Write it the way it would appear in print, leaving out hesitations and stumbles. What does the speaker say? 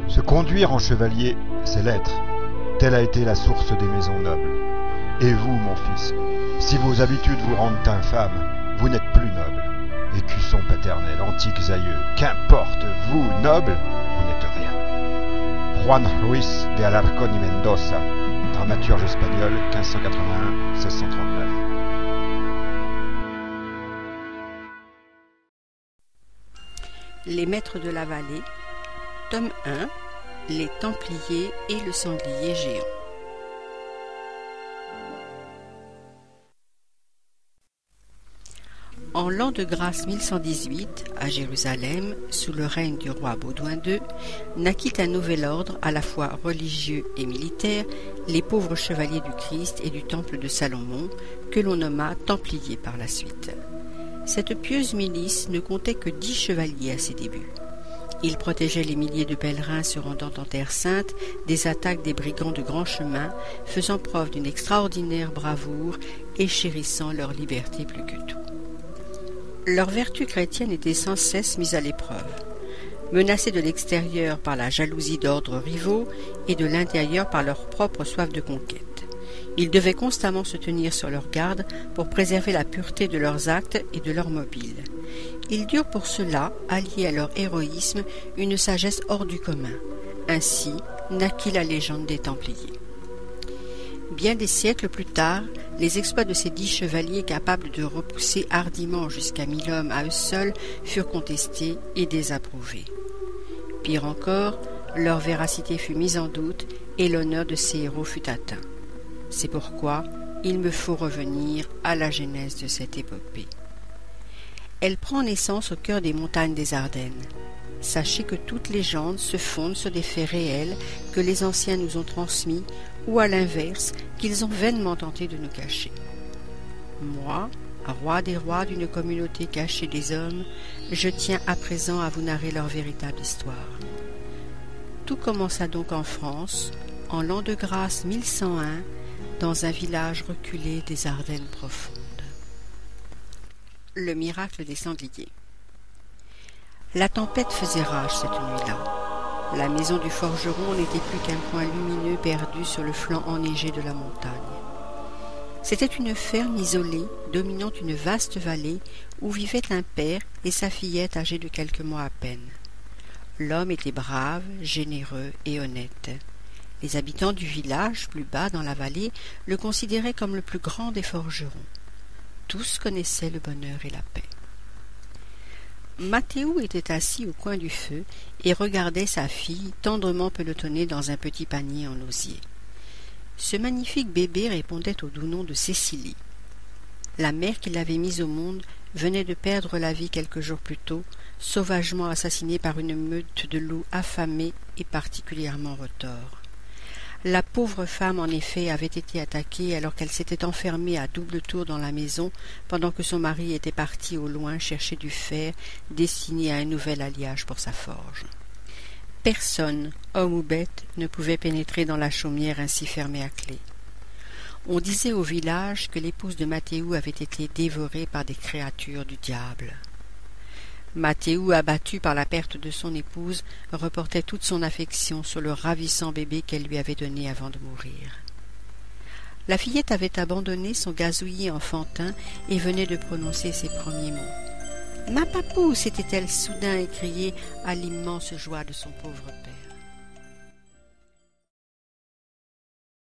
Se conduire en chevalier, c'est l'être. Telle a été la source des maisons nobles. Et vous, mon fils, si vos habitudes vous rendent infâme, vous n'êtes plus noble. Écusson paternel, antiques aïeux, qu'importe, vous, noble, vous n'êtes rien. Juan Ruiz de Alarcón y Mendoza, dramaturge espagnol, 1581-1639. Les maîtres de la vallée, tome 1, les Templiers et le sanglier géant. En l'an de grâce 1118, à Jérusalem, sous le règne du roi Baudouin II, naquit un nouvel ordre à la fois religieux et militaire, les pauvres chevaliers du Christ et du temple de Salomon, que l'on nomma Templiers par la suite. Cette pieuse milice ne comptait que 10 chevaliers à ses débuts. Ils protégeaient les milliers de pèlerins se rendant en Terre Sainte des attaques des brigands de grand chemin, faisant preuve d'une extraordinaire bravoure et chérissant leur liberté plus que tout. Leur vertu chrétienne était sans cesse mise à l'épreuve. Menacés de l'extérieur par la jalousie d'ordres rivaux et de l'intérieur par leur propre soif de conquête. Ils devaient constamment se tenir sur leur garde pour préserver la pureté de leurs actes et de leurs mobiles. Ils durent pour cela, allier à leur héroïsme, une sagesse hors du commun. Ainsi naquit la légende des Templiers. Bien des siècles plus tard, les exploits de ces 10 chevaliers capables de repousser hardiment jusqu'à 1000 hommes à eux seuls furent contestés et désapprouvés. Pire encore, leur véracité fut mise en doute et l'honneur de ces héros fut atteint. C'est pourquoi il me faut revenir à la genèse de cette épopée. Elle prend naissance au cœur des montagnes des Ardennes. Sachez que toute légende se fonde sur des faits réels que les anciens nous ont transmis ou à l'inverse qu'ils ont vainement tenté de nous cacher. Moi, roi des rois d'une communauté cachée des hommes, je tiens à présent à vous narrer leur véritable histoire. Tout commença donc en France, en l'an de grâce 1101, dans un village reculé des Ardennes profondes. Le miracle des sangliers. La tempête faisait rage cette nuit-là. La maison du forgeron n'était plus qu'un point lumineux perdu sur le flanc enneigé de la montagne. C'était une ferme isolée, dominant une vaste vallée, où vivaient un père et sa fillette âgée de quelques mois à peine. L'homme était brave, généreux et honnête. Les habitants du village, plus bas dans la vallée, le considéraient comme le plus grand des forgerons. Tous connaissaient le bonheur et la paix. Mathéou était assis au coin du feu et regardait sa fille tendrement pelotonnée dans un petit panier en osier. Ce magnifique bébé répondait au doux nom de Cécilie. La mère qui l'avait mise au monde venait de perdre la vie quelques jours plus tôt, sauvagement assassinée par une meute de loups affamés et particulièrement retors. La pauvre femme, en effet, avait été attaquée alors qu'elle s'était enfermée à double tour dans la maison pendant que son mari était parti au loin chercher du fer destiné à un nouvel alliage pour sa forge. Personne, homme ou bête, ne pouvait pénétrer dans la chaumière ainsi fermée à clé. On disait au village que l'épouse de Mathéou avait été dévorée par des créatures du diable. Mathéou, abattu par la perte de son épouse, reportait toute son affection sur le ravissant bébé qu'elle lui avait donné avant de mourir. La fillette avait abandonné son gazouillis enfantin et venait de prononcer ses premiers mots. « Ma papou !» s'était-elle soudain écriée à l'immense joie de son pauvre père.